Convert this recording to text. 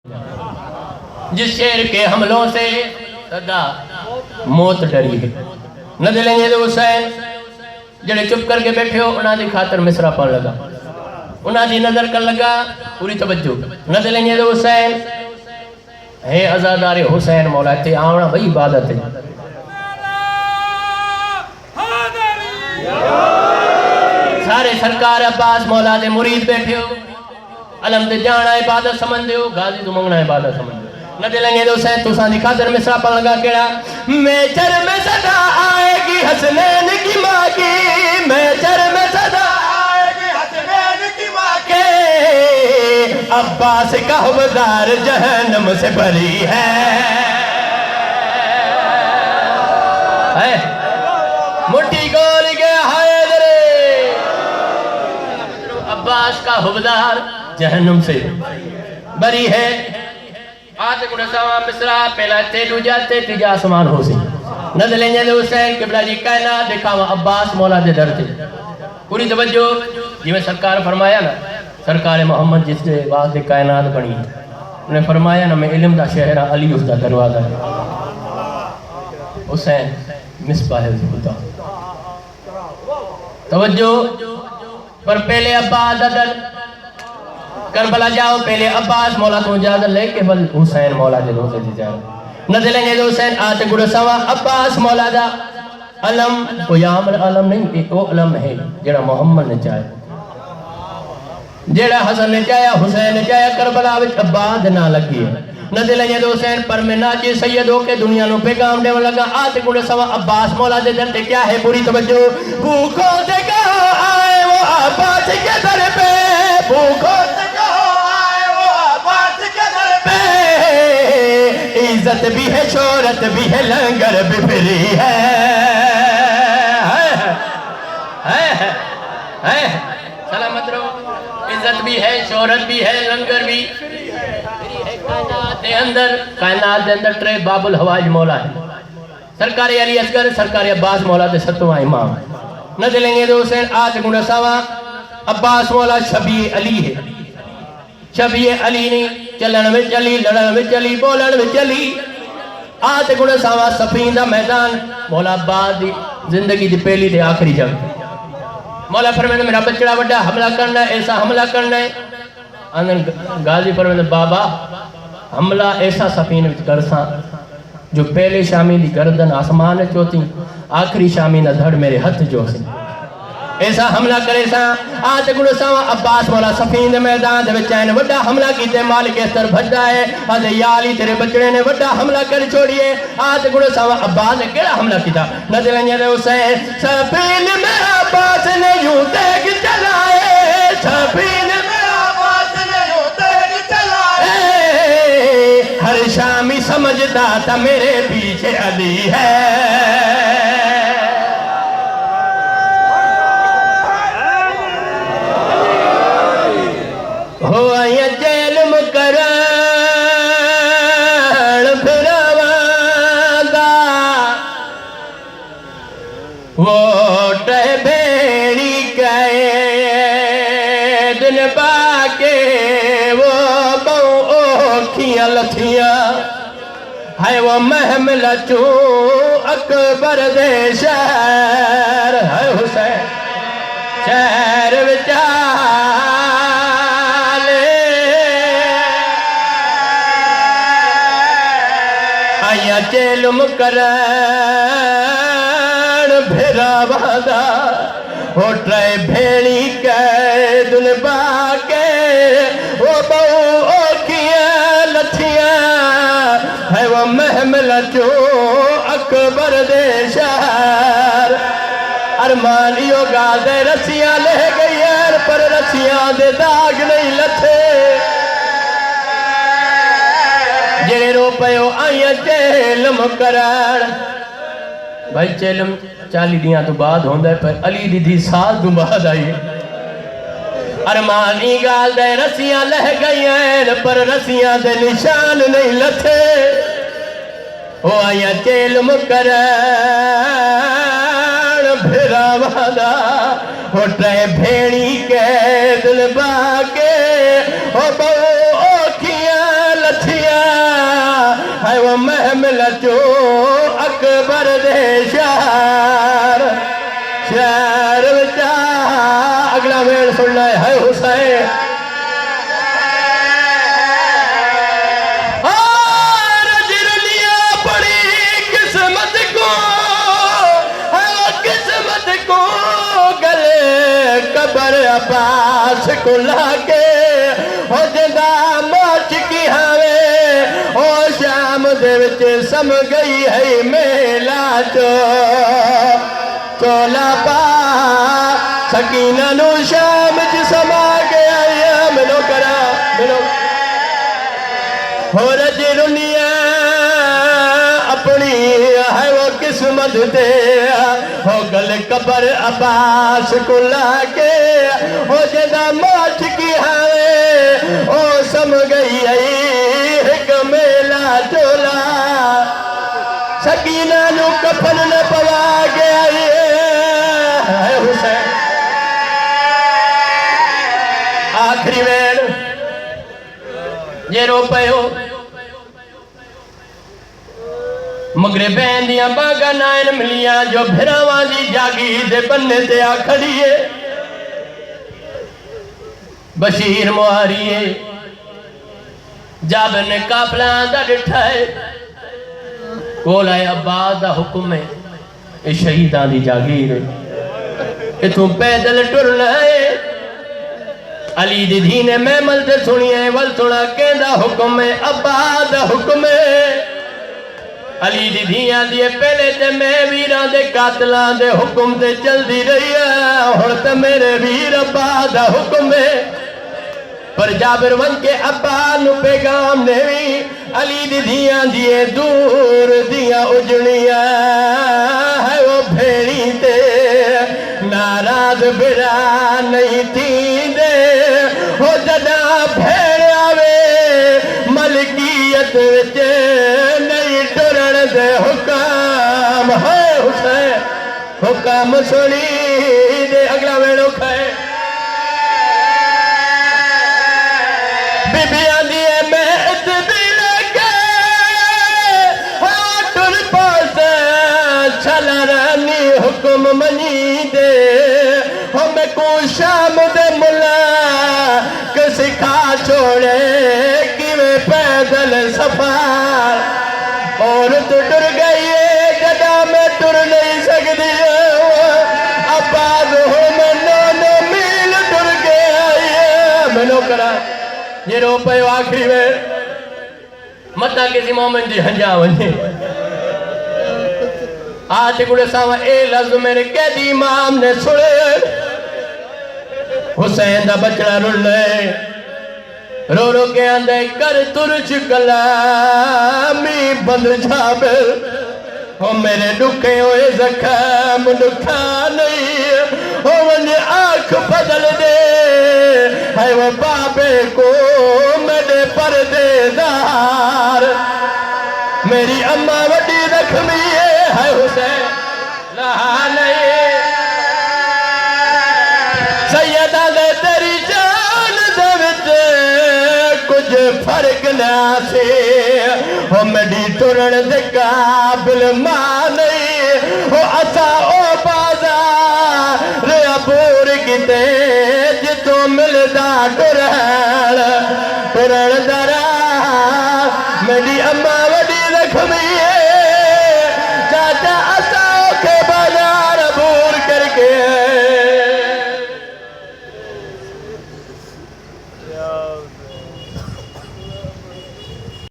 जिस शेर के हमलों से सदा मौत डरी है। न दिलेंगे तो हुसैन जड़े चुप करके बैठे हो उन्हां दी खातर मिसरा पढ़ लगा, उन्हां दी नजर कर लगा पूरी तवज्जो। न दिलेंगे तो हुसैन है आजादारे हुसैन मौला ते आवना भाई इबादत है। सारे सरकार अब्बास मौला दे मुरीद बैठे हो, अलम ते जाना इबादत समझदे हो, गाजी तो मंगना इबादत समझदे हो। न दिलेंगे तो हुसैन तुसा दी खातर मिसरा पढ़ लगा केड़ा मेचर में सदा आएगी हसनैन की माँ की, मेचर में सदा आएगी हसनैन की माँ के, अब्बास का हवलदार जहन्नम से भरी है। मुट्ठी गोल के हैदरे अब्बास का हवलदार जहन्नम से भरी है। आते गुणसावा मिसरा पहला ते दूजा ते तीजा आसमान हो सी। न दिलेंगे तो हुसैन किबला जी कहना दिखावा अब्बास मौला दे दर ते पूरी तवज्जो। जिवें सरकार फरमाया ना, सरकार मोहम्मद जिस दे वास्ते कायनात बनी, उन्हें फरमाया ना मैं इल्म दा शहर अली उसका दरवाजा है। हुसैन मिसबाह हुदा तवज्जो। पर पहले अब्बास दा दर करबला जाओ, पहले अब्बास मौला तो इजाजत लेके बल हुसैन मौला दे रोजे दी जाओ। न दिलेंगे तो हुसैन आते गुड़सवा अब्बास मौला दा अलम कोई आम अलम नहीं, वो अलम है जेड़ा मोहम्मद ने चाहे, जेड़ा हसन ने चाया हुसैन ने चाया करबला विच अब्बास ना लगी है। न दिलेंगे तो हुसैन पर मैं नाची सैयद होके दुनिया नु पैगाम देवन लगा। आते गुड़सवा अब्बास मौला दे दर ते क्या है पूरी तवज्जो। भूखों से कहो आए वो अब्बास के दर पे, भूखों इज्जत भी है शोहरत भी है लंगर भी फ्री है। सलामत रहो, इज्जत भी है शोहरत भी है लंगर भी कायनात दे अंदर त्रे बाबुल हवाज मौला है, सरकारी अली असगर सरकारी अब्बास मौला दे सतवां इमाम। न दिलेंगे तो हुसैन आज गुणसावा अब्बास मौला शबी अली है। शबी अली नहीं चलन में चली, लड़न में चली, बोलन में चली। आते गुण सावा सफीन दा मैदान मौला अब्बास दी जिंदगी दी पहली ते आखिरी जंग। मौला फरमांदे मेरा बच्चा बड़ा हमला करना है, ऐसा हमला करना है। आंदन गाजी फरमांदे बाबा हमला ऐसा सफीन विच करसा जो पहले शामी दी गर्दन आसमान चोती, आखिरी शामी दा धड़ मेरे हाथ जो सी, ऐसा हमला करे सा। आज गुणसावा अब्बास मौला सफीन मैदान दे विच आए वड्डा हमला कीते, मालिक अस्तर भजदा है अज याली तेरे बचड़े ने वड्डा हमला कर छोड़िए। आज गुणसावा अब्बास ने केड़ा हमला कीता। न दिलेंगे तो हुसैन सफीन में अब्बास ने यूं तेग चलाए, सफीन में अब्बास ने यूं तेग चलाए, हर शामी समझदा था मेरे पीछे अली है। हो आया जेल मुकरण फिरवादा, वो भेड़ी गए दिन बाके, वो बहु ओखियां लथियां है, वो महमल चू अकबर दे शहर है हुसैन शहर विचा जेल मुकरण भिरावादा, होटले भेड़ी के दुन बाके, वो बहु ओखियां लथियां है, वो महमल चो अकबर दे शहर। अरमानियो गाल दे रस्सियां ले गई पर रस्सियां दे दाग नहीं लथे, जेड़े रो पयो आया जेल मुकरण। भाई चेलम 40 दियां तो बाद होंदा है, पर अली दी धी साल तो बाद आई। अरमानी गाल दे रस्सियां लह गई पर रस्सियां दे निशान नहीं लथे, ओ आया जेल मुकरण भिरावादा, होटे भेड़ी के दिल बाके, ओ बहु ओखियां लचो अकबर दे शहर शहर बचा अगला वेल सुनना है हुसैन कबर अब्बास को लाके हो जदा मच की हवे ओ शाम दे विच सम गई है मेला चोला पा सकीना नु शाम च समा गया मिलो करा मिलो हो रज रुनिया अपनी है वो किस्मत दे हो गल कबर अब्बास को लाके हो जदा माच की है ओ सम गई एक मेला चोला सकीना नु कफन न पवा गया है हुसैन आखिरी वेल जे रो पयो मगरे बहन दिया बागा नायन मिलिया जो भिरावां दी जागी दे बन्ने ते आ खड़ी है बशीर मुहारिए जाबिर ने काफला दा डिठा है कोल आए अब्बास दा हुक्म है ये शहीदां दी जागीर इथों पैदल टुरना है अली दी धी ने महमल ते सुनिए वल सुना कहंदा हुक्म है अब्बास दा हुक्म है अली दी धियां दिए पहले ते मैं वीरां दे कातलां दे हुक्म ते चलदी रही है हुण ते मेरे वीर अब्बा दा हुक्म है पर जाबिर वन के अब्बा नु पैगाम देवी अली दी धियां दिए दूर दियां उजड़ियां है वो भेड़ी ते नाराज बिरा नहीं थी दे हो जदा भेड़ आवे मलकियत विच दे हुक्म है हुसैन हुक्म सुनी दे अगला वेड़ो खाए बीबियां दिए मेहत भी लगे टुर पास चला रानी हुक्म मनी दे हम को शाम दे मुला के सिखा छोड़े कि मैं पैदल सफर और तो टुर गई है जदा मैं टुर नहीं सकती अब्बास हो मैं 9 मील टुर गया मैनो करा ये रो पयो आखिरी में मता किसी मोमेंट जी हंजा वने आज गुड़े सावा ए लफ्ज मेरे कैदी इमाम ने सुने हुसैन दा बचड़ा रुले रो रो के आंदे कर तुरच कलामी बंद जाबिर हो मेरे दुखे होए जख्म दुखा नहीं हो वने आंख बदल दे है वो बाबे को मेरे पर्देदार मेरी अम्मा वड्डी जख्मी है हुसैन लहा नहीं सैयदा दे तेरी जान दे विच कुछ फर्क ना से हो मेरी टुरन दे काबिल मां नहीं हो असा ओ बाजार रे अबूर किते जितों मिलदा टुरन दरा मेरी अम्मा वड्डी जख्मी